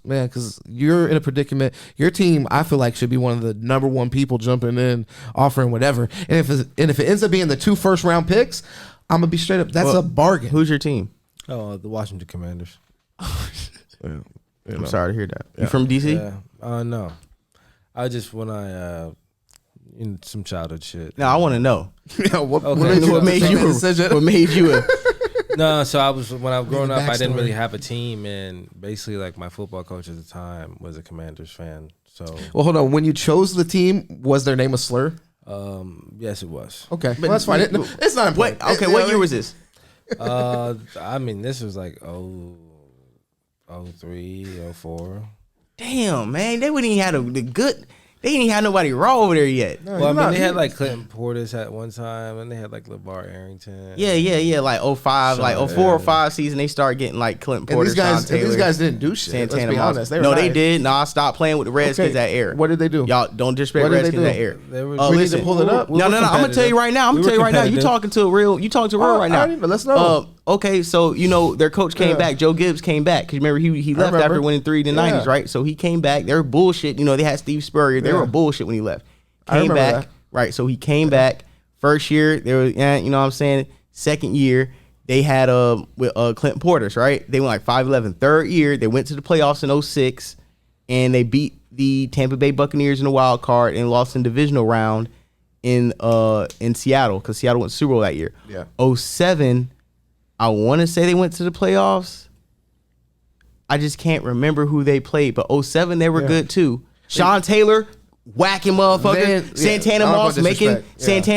man, because you're in a predicament. Your team, I feel like, should be one of the number one people jumping in, offering whatever. And if it ends up being the 2 first-round picks, I'm gonna be straight up. That's a bargain. Who's your team? Oh, the Washington Commanders. I'm sorry to hear that. You from DC? Yeah. No. I just some childhood shit. No, I want to know. What made you? No, so when I was growing up, I didn't really have a team, and basically, like, my football coach at the time was a Commanders fan. So, well, hold on. When you chose the team, was their name a slur? Yes, it was. Okay, well, that's fine. It's not important. What year was this? I mean, this was like 03, 04. Damn, man, they wouldn't even have the good. They didn't even have nobody raw over there yet. No, well, I mean, they had like Clinton Portis at one time, and they had like LeVar Arrington. Yeah. Like 05, like 04 or 05 season, they started getting like Clinton Portis. These guys didn't do shit. Santana, let's be honest. They did. No, I stopped playing with the Redskins that era. What did they do? Y'all don't disrespect Redskins that era. We need to pull it up. No. I'm gonna tell you right now. You talking to real right now. Let's know. Okay, so their coach came back. Joe Gibbs came back because remember he left after winning 3 in the 90s, right? So he came back. They were bullshit. They had Steve Spurrier. They were bullshit when he left. Came back, right? So he came back. First year, there was, you know what I'm saying? Second year, they had with Clinton Portis, right? They went like 5-11. Third year, they went to the playoffs in 06, and they beat the Tampa Bay Buccaneers in the wild card and lost in divisional round in Seattle because Seattle went Super Bowl that year. Yeah. 07, I want to say they went to the playoffs. I just can't remember who they played, but 07 they were good too. Sean Taylor whacking motherfuckers. Santana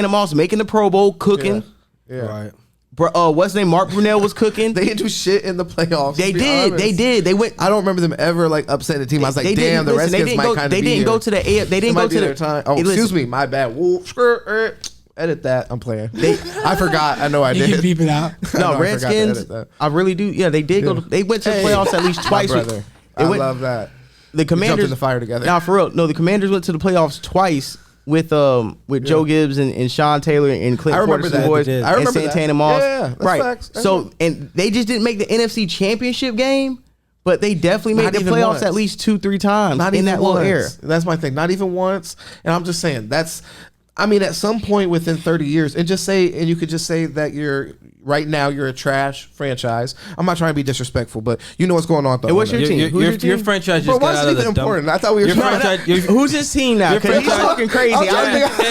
Moss making the Pro Bowl, cooking. Yeah. Right. What's his name? Mark Brunell was cooking. They didn't do shit in the playoffs. They did. They went. I don't remember them ever like upsetting the team. I was like, damn, the Redskins might kind of be They didn't go to the. They didn't go to their time. Oh, excuse me, my bad. Edit that. I'm playing. I forgot. I know I did. You can beep it out. No, Redskins. I really do. Yeah, they did go. They went to the playoffs at least twice. Brother, I love that. The Commanders jumped in the fire together. Nah, for real. No, the Commanders went to the playoffs twice with Joe Gibbs and Sean Taylor and Clinton Portis and boys and Santana Moss. Yeah, right. Facts. So and they just didn't make the NFC Championship game, but they definitely made the playoffs at least 2-3 times in that little era. That's my thing. Not even once. And I'm just saying at some point within 30 years, and you could just say that right now you're a trash franchise. I'm not trying to be disrespectful, but you know what's going on though. Hey, what's your team? Your franchise just got out of the important? I thought we were who's his team now? Because he's talking crazy.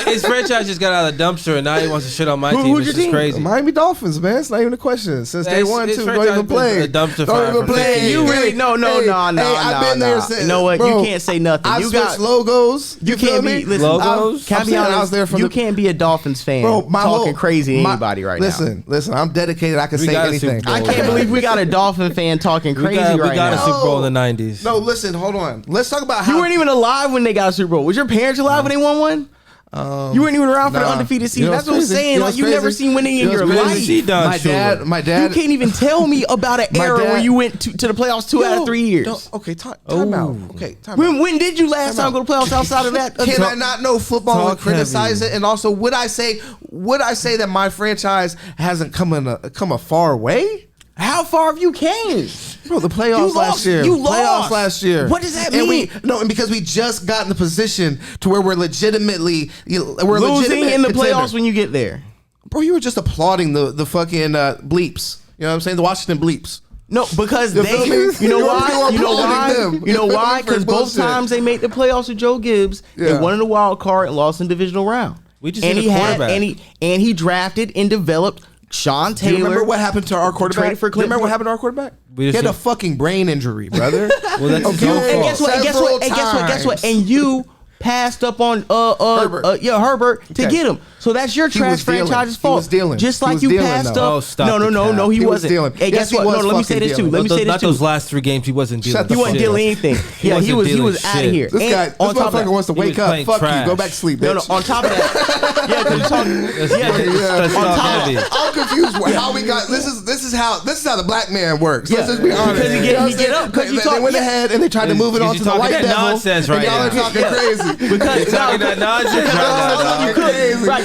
His franchise just got out of the dumpster, and now he wants to shit on my team. Who's your team? Crazy. Miami Dolphins, man. It's not even a question. Since day one, too. Don't even play. Don't even play. You really no. I've been there since. You know what? You can't say nothing. I switched logos. You can't be logos. I was there from. You can't be a Dolphins fan talking crazy to anybody right now. Listen. I'm dedicated. I can say anything. I can't believe we got a Dolphin fan talking crazy right now. We got a Super Bowl in the 90s. No, listen, hold on. Let's talk about how you weren't even alive when they got a Super Bowl. Was your parents alive when they won one? You weren't even around for the undefeated season. That's what I'm saying. Like you never seen winning in your life. My dad. You can't even tell me about an era where you went to the playoffs 2 out of 3 years. Okay, time out. Okay, time out. When did you last time go to playoffs outside of that? Can I not know football and criticize it? And also, would I say that my franchise hasn't come a far way? How far have you came? Bro, the playoffs last year. You lost. Playoffs last year. What does that mean? And because we just got in the position to where we're legitimately losing in the playoffs when you get there. Bro, you were just applauding the fucking bleeps. You know what I'm saying? The Washington bleeps. No, because you know why? Because both times they made the playoffs with Joe Gibbs, they won in the wild card and lost in the divisional round. We just need a quarterback. And he drafted and developed Sean Taylor. Do you remember what happened to our quarterback? Do you remember what happened to our quarterback? He had a fucking brain injury, brother. Well, that's okay. And guess what? And you passed up on Herbert to get him. So that's your trash franchise's fault. Just like you passed up. No, he wasn't. Hey, guess what? No, let me say this too. Not those last 3 games. He wasn't dealing. He wasn't dealing anything. Yeah, he was out of here. This motherfucker wants to wake up. Fuck you. Go back to sleep, bitch. No, on top of that. Yeah, because you're talking. On top of that. I'm confused how we got. This is how the black man works. Let's just be honest. Because he get up. They went ahead and they tried to move it on to the white devil. Nonsense right now. Y'all are talking crazy. Because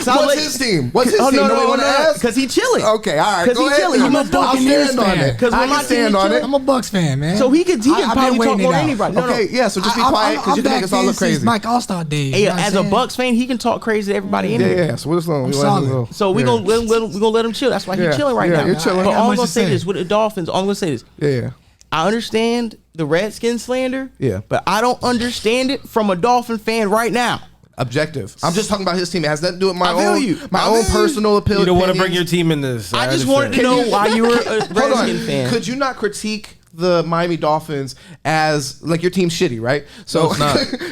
What's his team? What's his team? No, because he chilling. Okay, all right. Because he chilling. I'm a Buccaneers fan. Because when my team on it. I'm a Bucks fan, man. So he can probably talk more than anybody. Okay, yeah. So just be quiet because you can make us all look crazy. Mike All-Star days. Hey, as a Bucks fan, he can talk crazy to everybody anyway. Yeah. So we're solid. So we gonna let him chill. That's why he's chilling right now. You're chilling. But all I'm gonna say this with the Dolphins. All I'm gonna say this. Yeah. I understand the Redskins slander. Yeah. But I don't understand it from a Dolphin fan right now. Objective. I'm just talking about his team. It has nothing to do with my I own personal opinion. You don't want to bring your team in this. I just wanted to know why you were a Redskins fan. Could you not critique the Miami Dolphins as like your team's shitty, right? So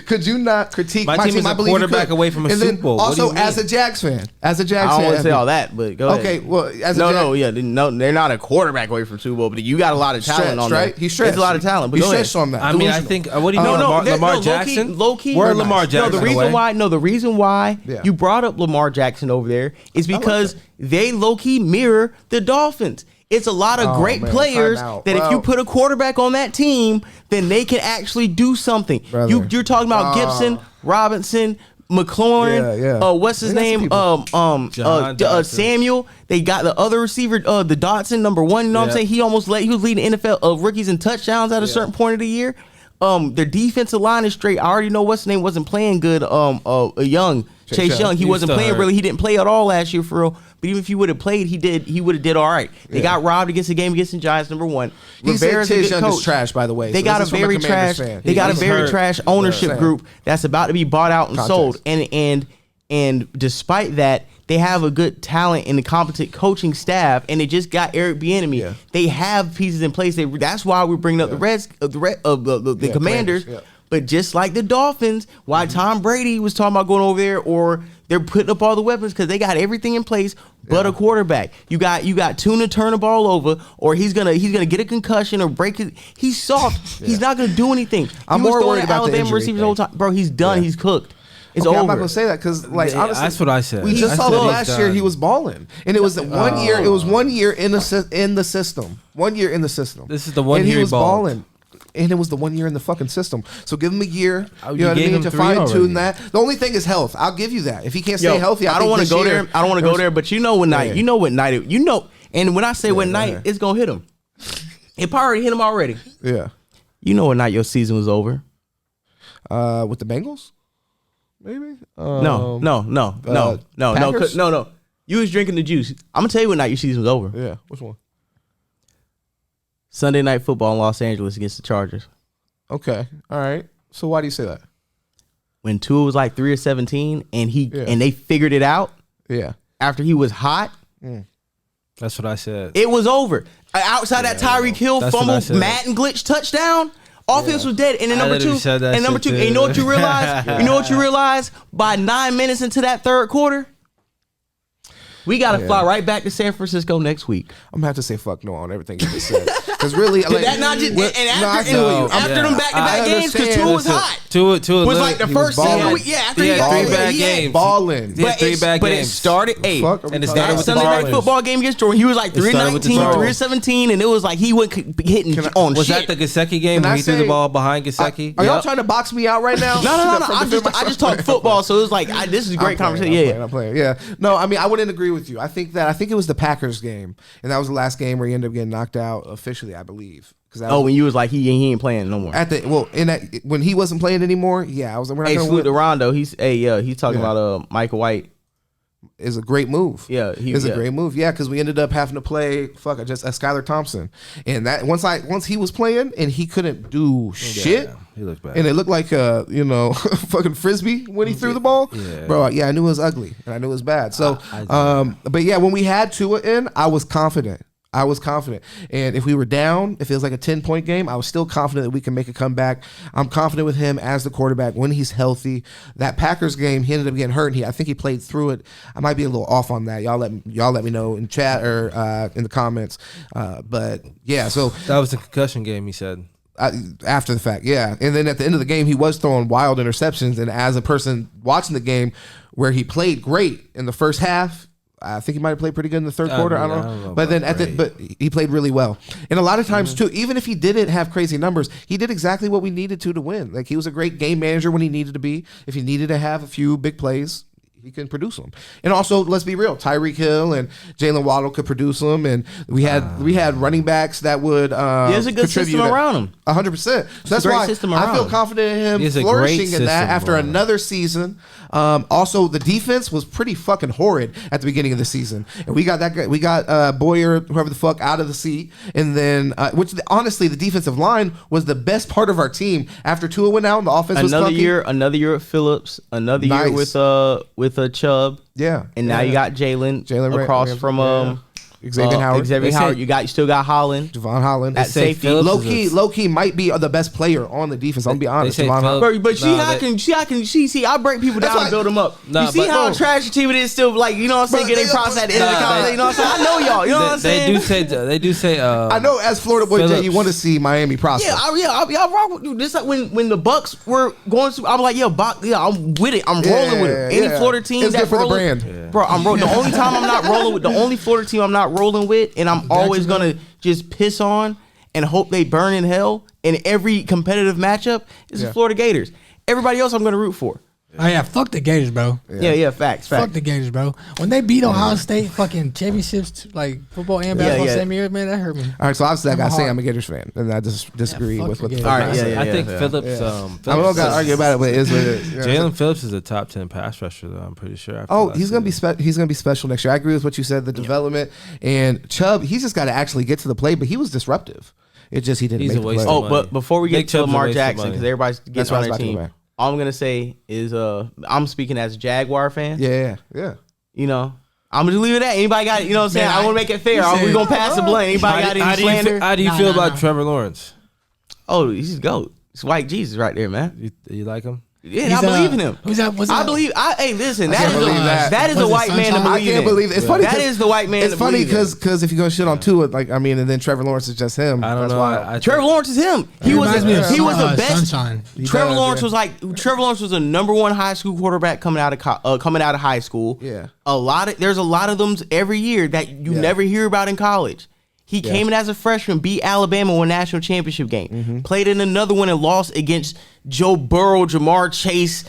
could you not critique my team? Is a quarterback away from a Super Bowl. Also, as a Jags fan, I don't want to say all that, but go ahead. Okay, well, they're not a quarterback away from Super Bowl, but you got a lot of talent on right? there. He's stretched. There's a lot of talent, but He's go ahead. stretched on that. I mean, I think what do you mean? Lamar Jackson, low key. Where Lamar Jackson? The reason why you brought up Lamar Jackson over there is because they low key mirror the Dolphins. It's a lot of great players that if you put a quarterback on that team, then they can actually do something. You're talking about Gibson, Robinson, McLaurin, what's his name? Samuel. They got the other receiver, the Dotson, number 1. You know what I'm saying? He was leading NFL rookies in touchdowns at a certain point of the year. Their defensive line is straight. I already know what's his name wasn't playing good. Chase Young. He wasn't playing really. He didn't play at all last year for real. But even if he would have played, he would have did all right. They got robbed against the game against the Giants. Number 1. He said Chase Young is trash, by the way. They got a very trash. They got a very trash ownership group that's about to be bought out and sold. And despite that, they have a good talent and a competent coaching staff, and they just got Eric Bieniemy. Yeah. They have pieces in place. That's why we're bringing up the Commanders. Yeah. But just like the Dolphins, why Tom Brady was talking about going over there, or they're putting up all the weapons because they got everything in place, but a quarterback. You got Tuna turn the ball over, or he's gonna get a concussion or break it. He's soft. He's not gonna do anything. I'm more worried about Alabama the injury receivers the whole time, bro. He's done. He's cooked. It's over. I'm not gonna say that because, honestly, that's what I said. We just saw last year he was balling, and it was 1 year. It was 1 year in the system. 1 year in the system. This is the 1 year he was balling. And it was the 1 year in the fucking system. So give him a year. You know what I mean? To fine tune that. The only thing is health. I'll give you that. If he can't stay healthy, I don't want to go there. I don't want to go there. But you know what night? You know what night? And when I say what night, it's gonna hit him. It probably already hit him already. Yeah. You know what night your season was over? With the Bengals, maybe. No. You was drinking the juice. I'm gonna tell you what night your season was over. Yeah. Which one? Sunday Night Football in Los Angeles against the Chargers. Okay. All right. So why do you say that? When Tua was like 3 or 17 and and they figured it out. Yeah. After he was hot. That's what I said. It was over. Outside that Tyreek Hill fumble, Madden glitch touchdown. Offense was dead. And then number two. And you know what you realize? You know what you realize? By 9 minutes into that third quarter, we got to fly right back to San Francisco next week. I'm going to have to say fuck no on everything you just said. Because really, did that not just after them back-to-back games, because Tua was hot. Tua was like the first 7 weeks. Yeah, after he got 3 bad games. Balling. But it started and it started with Sunday Night Football game against Jordan. He was like 3-19, 3-17, and it was like he went hitting on shit. Was that the Gesicki game when he threw the ball behind Gesicki? Are y'all trying to box me out right now? No. I just talk football, so it was like this is a great conversation. I'm playing. Yeah. No, I mean, I wouldn't agree with you. I think it was the Packers game, and that was the last game where he ended up getting knocked out officially, I believe. When you was like he ain't playing no more. When he wasn't playing anymore, I was like, we're not gonna salute to Rondo. He's talking about Michael White. Is a great move. Yeah, it's a great move. Yeah, because we ended up having to play Skylar Thompson, and that once he was playing and he couldn't do shit. He looked bad, and it looked like fucking frisbee when he threw the ball. Yeah. Bro, I knew it was ugly and I knew it was bad. So, but yeah, when we had Tua in, I was confident. And if we were down, if it was like a 10-point game, I was still confident that we can make a comeback. I'm confident with him as the quarterback when he's healthy. That Packers game, he ended up getting hurt, and I think he played through it. I might be a little off on that. Y'all let me know in chat or in the comments. But yeah, so that was the concussion game, he said. After the fact, yeah. And then at the end of the game, he was throwing wild interceptions. And as a person watching the game where he played great in the first half, I think he might have played pretty good in the third quarter. I don't know. But then but he played really well. And a lot of times too, even if he didn't have crazy numbers, he did exactly what we needed to win. Like he was a great game manager when he needed to be. If he needed to have a few big plays, he can produce them. And also, let's be real, Tyreek Hill and Jalen Waddle could produce them. And we had running backs that would there's a good system around him. 100%. So that's why I feel confident in him flourishing in that after another season. Also, the defense was pretty fucking horrid at the beginning of the season, and we got that guy. We got Boyer, whoever the fuck, out of the seat, and then honestly, the defensive line was the best part of our team after Tua went out and the offense was another year at Phillips, another year with Chubb, and now you got Jalen across from Xavier Howard. You still got Holland, Javon Holland at safety. Low key might be the best player on the defense. I'm gonna be honest. Javon Holland. But I break people down and build them up. You see how trash your team it is still, like, you know what I'm saying, getting props at the end of the conversation. You know what I'm saying? I know y'all. You know what I'm saying? They do say. I know as Florida boy Jay, you want to see Miami prosper. I'll rock with you. Just like when the Bucks were going to, I'm like, I'm with it. I'm rolling with it. Any Florida team it's that's good for rolling, the brand. bro. I'm rolling. The only time I'm not rolling with, the only Florida team I'm not rolling with, and I'm always gonna just piss on and hope they burn in hell in every competitive matchup is the Florida Gators. Everybody else I'm gonna root for. Oh yeah, fuck the Gators, bro. Yeah, facts. Fuck the Gators, bro. When they beat Ohio State fucking championships, like football and basketball same year, man, that hurt me. All right, so obviously I gotta say I'm a Gators fan, and I just disagree with what the fuck. All right, I think Phillips. I don't gotta argue about it, but it is what it is. Jalen Phillips is a top 10 pass rusher, though. I'm pretty sure. He's gonna be special next year. I agree with what you said. The development and Chubb, he's just got to actually get to the play, but he was disruptive. It's just he didn't make the play. But before we get to Lamar Jackson, because everybody's getting on their team. All I'm gonna say is, I'm speaking as a Jaguar fan. Yeah. You know, I'm gonna leave it at. Anybody got it? You know what I'm saying? I want to make it fair. We gonna pass the blame. Anybody got any slander? How do you feel about Trevor Lawrence? Oh, he's a GOAT. It's white Jesus right there, man. You like him? Yeah, I believe in him. I believe. Hey, listen. That is a white man to believe in. I can't believe it. It's funny. That is the white man. It's funny because if you're gonna shit on Tua, like and then Trevor Lawrence is just him. I don't know. Trevor Lawrence is him. He was the best. Sunshine. Trevor Lawrence was a number one high school quarterback coming out of high school. Yeah. There's a lot of them every year that you never hear about in college. He came in as a freshman, beat Alabama, won a national championship game. Played in another one and lost against Joe Burrow, Jamar Chase,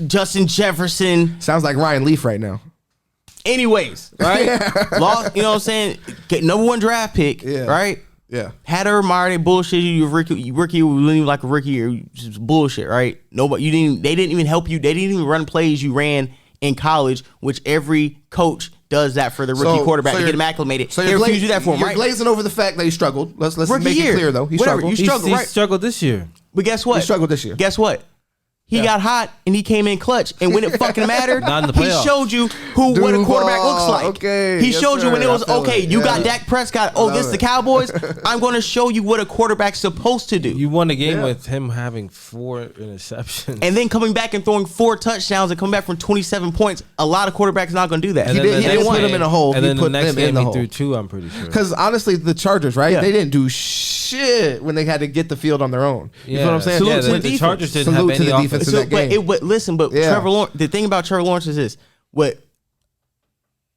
Justin Jefferson. Sounds like Ryan Leaf right now. Anyways, right? Lost, you know what I'm saying? Get number one draft pick, right? Yeah. Had her admire, they bullshit you. Rookie, you wasn't even like a rookie, or just bullshit, right? Nobody, they didn't even help you. They didn't even run plays you ran in college, which every coach does that for the rookie quarterback to get him acclimated. So they refuse to do that for him, right? You're glazing over the fact that he struggled. Let's make it clear, though. He struggled. He struggled this year. But guess what? He struggled this year. Guess what? He got hot and he came in clutch. And when it fucking mattered, he showed you what a quarterback looks like. Okay. He showed you when it was, you got Dak Prescott. This is the Cowboys. I'm going to show you what a quarterback's supposed to do. You won a game with him having 4 interceptions. And then coming back and throwing 4 touchdowns and coming back from 27 points. A lot of quarterbacks are not going to do that. He didn't put him in a hole. And then the next game he threw 2, 2, I'm pretty sure. Because honestly, the Chargers, right? Yeah. They didn't do shit when they had to get the field on their own. You know what I'm saying? Salute to the Chargers didn't have any offense in that game. Trevor Lawrence, the thing about Trevor Lawrence is this: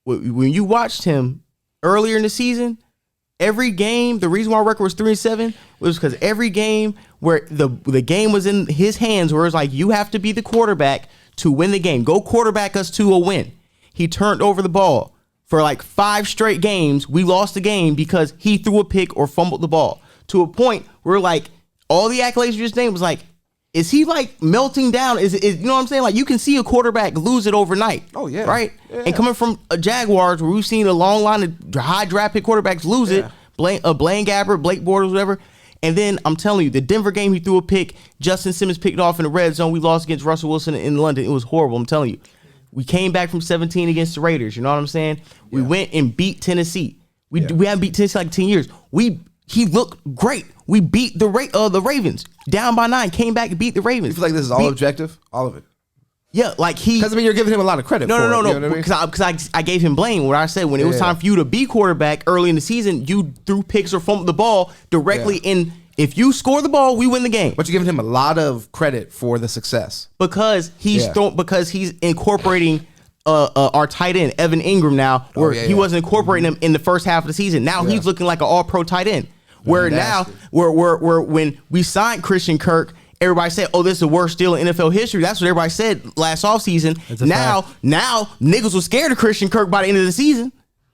when you watched him earlier in the season, every game, the reason why our record was 3-7 was because every game where the game was in his hands, where it's like you have to be the quarterback to win the game. Go quarterback us to a win. He turned over the ball for like 5 straight games. We lost the game because he threw a pick or fumbled the ball to a point where like all the accolades you just named was like. Is he like melting down? Is you know what I'm saying? Like you can see a quarterback lose it overnight. Oh yeah, right. Yeah. And coming from a Jaguars, where we've seen a long line of high draft pick quarterbacks lose it. Blaine Gabbert, Blake Bortles, whatever. And then I'm telling you, the Denver game, he threw a pick. Justin Simmons picked off in the red zone. We lost against Russell Wilson in London. It was horrible. I'm telling you. We came back from 17 against the Raiders. You know what I'm saying? We went and beat Tennessee. We haven't beat Tennessee like 10 years. He looked great. We beat the Ravens down by 9. Came back and beat the Ravens. You feel like this is all objective, all of it? Yeah, like because you're giving him a lot of credit. No. Because I gave him blame when I said when it was time for you to be quarterback early in the season, you threw picks or fumbled the ball directly in. If you score the ball, we win the game. But you're giving him a lot of credit for the success because he's incorporating our tight end Evan Ingram now, where he wasn't incorporating him in the first half of the season. Now he's looking like an all-pro tight end. Where now, where when we signed Christian Kirk, everybody said, "Oh, this is the worst deal in NFL history." That's what everybody said last offseason. Now niggas was scared of Christian Kirk by the end of the season.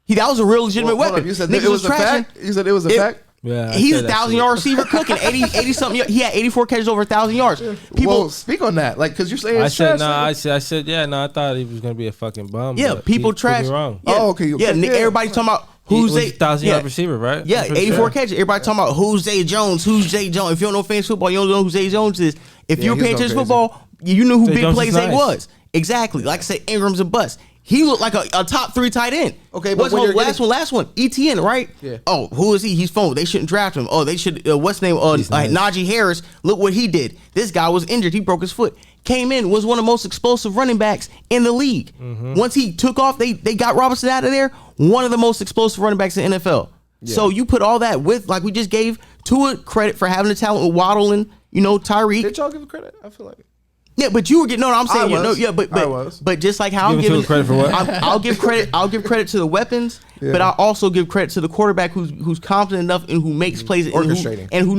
That was a real legitimate weapon. You said it was a fact. You said it was a fact. Yeah, he's a 1,000-yard receiver cooking 80 something. He had 84 catches over 1,000 yards. People speak on that, like, because you're saying I said I thought he was gonna be a fucking bum. Yeah, people trash. Wrong. Yeah, okay. Everybody talking about who's a 1,000-yard receiver, right? Yeah, 84 catches. Everybody talking about who's Zay Jones. Who's Zay Jones? If you don't know fantasy football, you don't know who Zay Jones is. If you were paying attention to football, you knew who Zay Big Play Zay was. Exactly. Like I said, Ingram's a bust. He looked like a top 3 tight end. Okay, but last one, ETN, right? Yeah. Oh, who is he? He's phone. They shouldn't draft him. Oh, they should. What's his name? Najee Harris. Look what he did. This guy was injured. He broke his foot. Came in, was one of the most explosive running backs in the league. Once he took off, they got Robinson out of there. One of the most explosive running backs in the NFL. Yeah. So you put all that with, like we just gave Tua credit for having the talent with Waddle and Tyreek. Did y'all give credit? I feel like. Yeah, but you were getting. No, I'm saying but just like how I'm giving credit for what? I'll give credit. I'll give credit to the weapons, but I'll also give credit to the quarterback who's confident enough and who makes plays orchestrating and